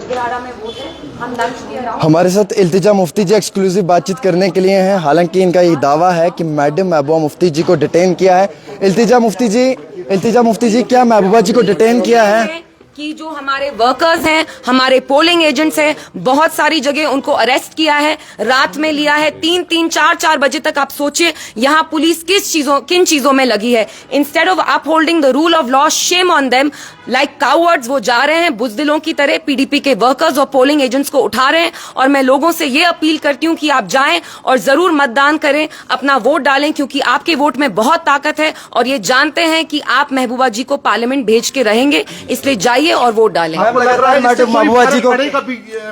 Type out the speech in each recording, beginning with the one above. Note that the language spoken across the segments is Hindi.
बिजबिहाड़ा में वोट है, हम लंच भी अराउंड। हमारे साथ इल्तिजा मुफ्ती जी एक्सक्लूसिव बातचीत करने के लिए हैं। हालांकि इनका ये दावा है कि मैडम महबूबा मुफ्ती जी को डिटेन किया है। इल्तिजा मुफ्ती जी क्या महबूबा जी को डिटेन किया है? कि जो हमारे वर्कर्स हैं, हमारे पोलिंग एजेंट्स हैं, बहुत सारी जगह उनको अरेस्ट किया है, रात में लिया है, 3-3, 4-4 बजे तक। आप सोचिए यहाँ पुलिस किन चीजों में लगी है। Instead of upholding the rule of law, Shem on them. Like cowards वो जा रहे हैं बुजदिलों की तरह, पीडीपी के वर्कर्स और पोलिंग एजेंट्स को उठा रहे हैं। और मैं लोगों से ये अपील करती हूँ कि आप जाएं और जरूर मतदान करें, अपना वोट डालें, क्योंकि आपके वोट में बहुत ताकत है और ये जानते हैं कि आप महबूबा जी को पार्लियामेंट भेज के रहेंगे। इसलिए जाइए और वोट डालें। महबूबा जी को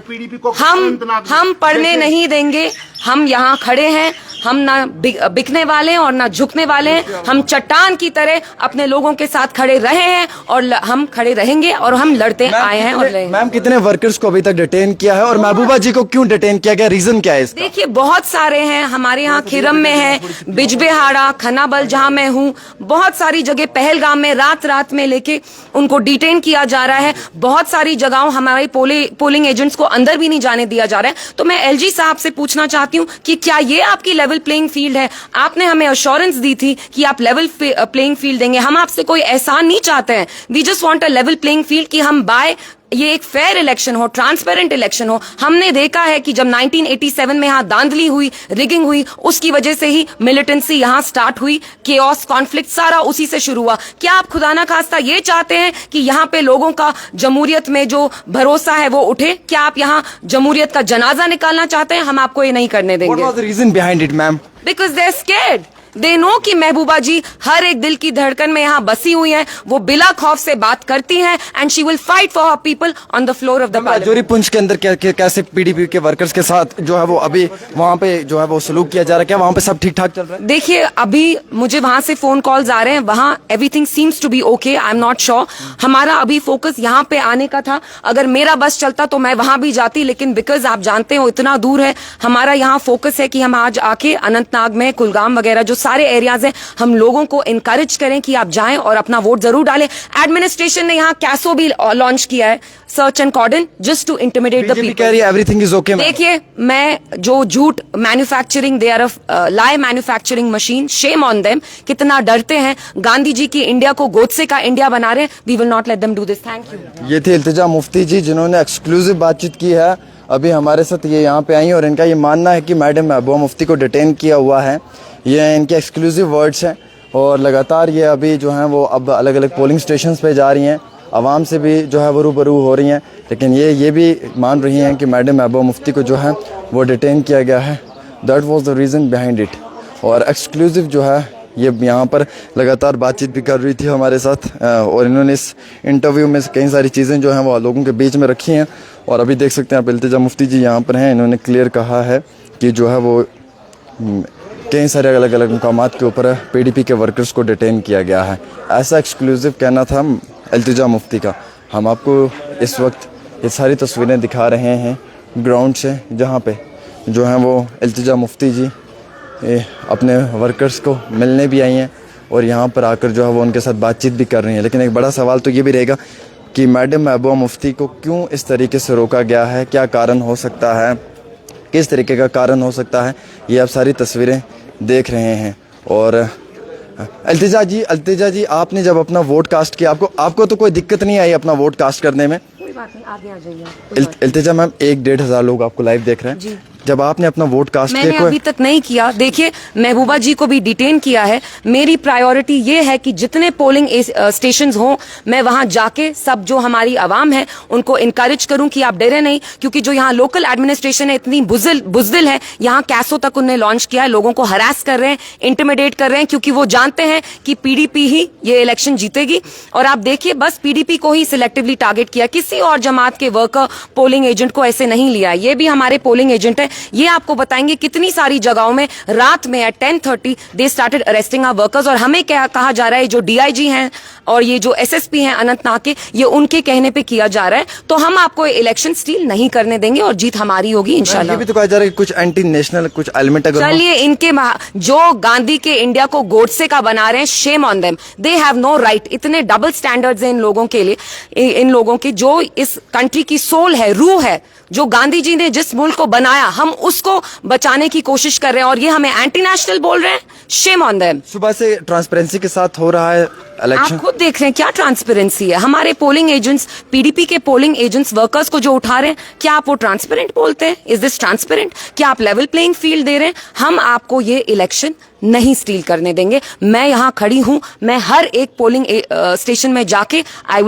पीडीपी को हम पढ़ने नहीं देंगे। हम यहाँ खड़े हैं, हम ना बिकने वाले हैं और ना झुकने वाले हैं। हम चट्टान की तरह अपने लोगों के साथ खड़े रहे हैं और हम खड़े रहेंगे और हम लड़ते आए हैं और रहेंगे। मैम कितने वर्कर्स को अभी तक डिटेन किया है और महबूबा जी को क्यों डिटेन किया गया, रीजन क्या है इसका? देखिए बहुत सारे हैं हमारे यहाँ, खिरम में है, बिजबिहाड़ा, खनाबल जहाँ मैं हूँ, बहुत सारी जगह, पहलगाम में रात में लेके उनको डिटेन किया जा रहा है। बहुत सारी जगहों हमारे पोलिंग एजेंट्स को अंदर भी नहीं जाने दिया जा रहा है। तो मैं एलजी साहब से पूछना चाहती हूँ कि क्या ये आपकी लेवल प्लेइंग फील्ड है? आपने हमें अश्योरेंस दी थी कि आप लेवल प्लेइंग फील्ड देंगे। हम आपसे कोई एहसान नहीं चाहते हैं। We just want a level playing field कि हम ये एक फेयर इलेक्शन हो, ट्रांसपेरेंट इलेक्शन हो। हमने देखा है कि जब 1987 में यहाँ धांधली हुई, रिगिंग हुई, उसकी वजह से ही मिलिटेंसी यहाँ स्टार्ट हुई, केओस, कॉन्फ्लिक्ट सारा उसी से शुरू हुआ। क्या आप खुदा ना खास्ता ये चाहते हैं कि यहाँ पे लोगों का जमहूरियत में जो भरोसा है वो उठे? क्या आप यहाँ जमहूरियत का जनाजा निकालना चाहते हैं? हम आपको ये नहीं करने देंगे। What was the reason behind it, ma'am? Because they're scared. They know कि महबूबा जी हर एक दिल की धड़कन में यहाँ बसी हुई हैं। वो बिला खौफ से बात करती हैं and she will fight for her people on the floor of the parliament. Rajouri Poonch के अंदर कैसे पीडीपी के वर्कर्स के साथ जो है वो अभी वहाँ पे जो है वो सलूक किया जा रहा है, क्या वहाँ पे सब ठीक ठाक चल रहा है? देखिए अभी मुझे वहां से फोन कॉल्स आ रहे हैं, वहां everything seems to be okay. I am not sure. हमारा अभी फोकस यहाँ पे आने का था। अगर मेरा बस चलता तो मैं वहां भी जाती, लेकिन बिकॉज आप जानते हो इतना दूर है, हमारा यहाँ फोकस है कि हम आज आके अनंतनाग में, कुलगाम वगैरह जो सारे एरियाज हैं, हम लोगों को इनकरेज करें कि आप जाएं और अपना वोट जरूर डालें। एडमिनिस्ट्रेशन ने यहाँ कैसो भी लॉन्च किया है, search and cordon, just to intimidate the people. Everything is okay. देखिए मैं जो झूठ manufacturing, they are lie manufacturing machine, shame on them. कितना डरते हैं, गांधी जी की इंडिया को गोडसे का इंडिया बना रहे हैं। We will not let them do this. Thank you. ये थी इल्तिजा मुफ्ती जी जिन्होंने एक्सक्लूसिव बातचीत की है। अभी हमारे साथ ये यहाँ पे आई और इनका ये मानना है कि मैडम महबूबा मुफ्ती को डिटेन किया हुआ है। ये इनके एक्सक्लूसिव वर्ड्स हैं और लगातार ये अभी जो हैं वो अब अलग अलग पोलिंग स्टेशंस पे जा रही हैं, आवाम से भी जो है वो रूबरू हो रही हैं, लेकिन ये भी मान रही हैं कि मैडम महबूबा मुफ्ती को जो है वो डिटेन किया गया है। That was the reason behind it. और एक्सक्लूसिव जो है ये यहाँ पर लगातार बातचीत भी कर रही थी हमारे साथ और इन्होंने इस इंटरव्यू में कई सारी चीज़ें जो हैं वो लोगों के बीच में रखी हैं। और अभी देख सकते हैं आप इल्तिजा मुफ्ती जी यहाँ पर हैं। इन्होंने क्लियर कहा है कि जो है वो कई सारे अलग अलग मुकामात के ऊपर पीडीपी के वर्कर्स को डिटेन किया गया है। ऐसा एक्सक्लूसिव कहना था इल्तिजा मुफ्ती का। हम आपको इस वक्त ये सारी तस्वीरें दिखा रहे हैं ग्राउंड से, जहाँ पे जो हैं वो इल्तिजा मुफ्ती जी अपने वर्कर्स को मिलने भी आई हैं और यहाँ पर आकर जो है वो उनके साथ बातचीत भी कर रही हैं। लेकिन एक बड़ा सवाल तो ये भी रहेगा कि मैडम महबूबा मुफ्ती को क्यों इस तरीके से रोका गया है, क्या कारण हो सकता है, किस तरीके का कारण हो सकता है, ये आप सारी तस्वीरें देख रहे हैं। और इल्तिजा जी आपने जब अपना वोट कास्ट किया, आपको तो कोई दिक्कत नहीं आई अपना वोट कास्ट करने में? कोई बात नहीं, आगे आ जाइए। इल्तिजा मैम 1-1.5 हज़ार लोग आपको लाइव देख रहे हैं जी। जब आपने अपना वोट कास्ट किया, मैंने अभी तक नहीं किया। देखिए महबूबा जी को भी डिटेन किया है। मेरी प्रायोरिटी ये है कि जितने पोलिंग स्टेशंस हों, मैं वहां जाके सब जो हमारी आवाम है उनको इनकरेज करूं कि आप डरे नहीं, क्योंकि जो यहाँ लोकल एडमिनिस्ट्रेशन है इतनी बुजदिल है। यहाँ कैसो तक उन्हें लॉन्च किया है, लोगों को हरास कर रहे हैं, इंटिमिडेट कर रहे हैं, क्योंकि वो जानते हैं कि पीडीपी ही ये इलेक्शन जीतेगी। और आप देखिए बस पीडीपी को ही सिलेक्टिवली टारगेट किया, किसी और जमात के वर्कर, पोलिंग एजेंट को ऐसे नहीं लिया। ये भी हमारे पोलिंग एजेंट है, ये आपको बताएंगे कितनी सारी जगहों में रात में at 10:30 they started arresting our workers. और हमें क्या कहा जा रहा है, जो डीआईजी हैं और ये जो एसएसपी हैं अनंतनाग के, ये उनके कहने पे किया जा रहा है। तो हम आपको इलेक्शन स्टील नहीं करने देंगे और जीत हमारी होगी ये इंशाल्लाह। भी तो कहा जा रहा है कि कुछ एंटी नेशनल कुछ एलिमेंट अगर चलिए, इनके जो गांधी के इंडिया को गोडसे का बना रहे हैं, shame on them, they have no right. इतने डबल स्टैंडर्ड्स हैं इन लोगों के लिए, इन लोगों के, जो इस कंट्री की सोल है, रूह है, जो गांधी जी ने जिस मुल्क को बनाया, हम उसको बचाने की कोशिश कर रहे हैं और ये हमें एंटी नेशनल बोल रहे हैं। Shame on them. सुबह से ट्रांसपेरेंसी के साथ हो रहा है इलेक्शन। आप खुद देख रहे हैं क्या ट्रांसपेरेंसी है। हमारे पोलिंग एजेंट्स, पीडीपी के पोलिंग एजेंट्स वर्कर्स को जो उठा रहे हैं, क्या आप वो ट्रांसपेरेंट बोलते हैं? Is this transparent? क्या आप लेवल प्लेइंग फील्ड दे रहे हैं? हम आपको ये इलेक्शन नहीं स्टील करने देंगे। मैं यहाँ खड़ी हूँ, मैं हर एक पोलिंग स्टेशन में जाके I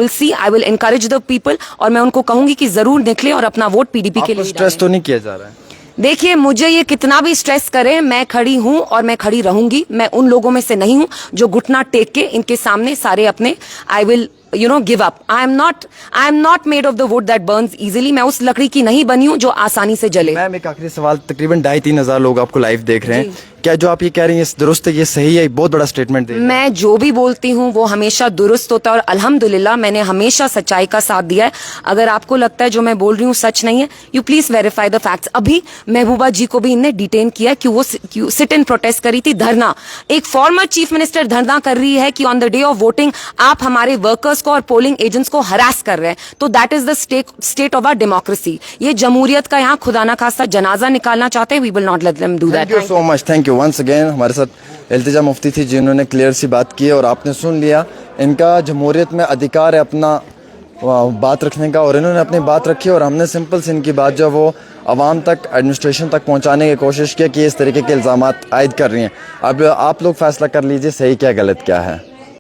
will encourage the people और मैं उनको कहूंगी कि जरूर निकले और अपना वोट पीडीपी के लिए स्ट्रेस तो नहीं किया जा रहा है? देखिए, मुझे ये कितना भी स्ट्रेस करे, मैं खड़ी हूं और मैं खड़ी रहूंगी। मैं उन लोगों में से नहीं हूं जो घुटना टेक के इनके सामने सारे अपने I will give up. I am not made of the wood that Burns easily. मैं उस लकड़ी की नहीं बनी हूं जो आसानी से जले। मैम, एक आखिरी सवाल, तकरीबन 2,5-3 हजार लोग आपको लाइव देख रहे हैं, क्या जो आप ये कह रही हैं दुरुस्त है, ये सही है? बहुत बड़ा स्टेटमेंट दे रही हैं। मैं जो भी बोलती हूँ वो हमेशा दुरुस्त होता है और अल्हम्दुलिल्लाह मैंने हमेशा सच्चाई का साथ दिया है। अगर आपको लगता है जो मैं बोल रही हूँ सच नहीं है, you please verify the facts. अभी महबूबा जी को भी इनने डिटेन किया कि वो सिट इन प्रोटेस्ट करी थी, धरना। एक फॉर्मर चीफ मिनिस्टर धरना कर रही है कि on the day of voting आप हमारे वर्कर्स को और पोलिंग एजेंट्स को हरास कर रहे हैं। तो that is the state of our democracy. ये जमहूरियत का यहाँ खुदा ना खास्ता जनाजा निकालना चाहते हैं। We will not let them do that. Thank you so much. Thank you once again. हमारे साथ इल्तिजा मुफ्ती थी जिन्होंने क्लियर सी बात की और आपने सुन लिया। इनका जमहूरियत में अधिकार है अपना बात रखने का और इन्होंने अपनी बात रखी और हमने सिंपल से इनकी बात जो वो आवाम तक, एडमिनिस्ट्रेशन तक पहुंचाने की कोशिश की कि इस तरीके के इल्ज़ामात आयद कर रही हैं। अब आप लोग फैसला कर लीजिए सही क्या गलत क्या है।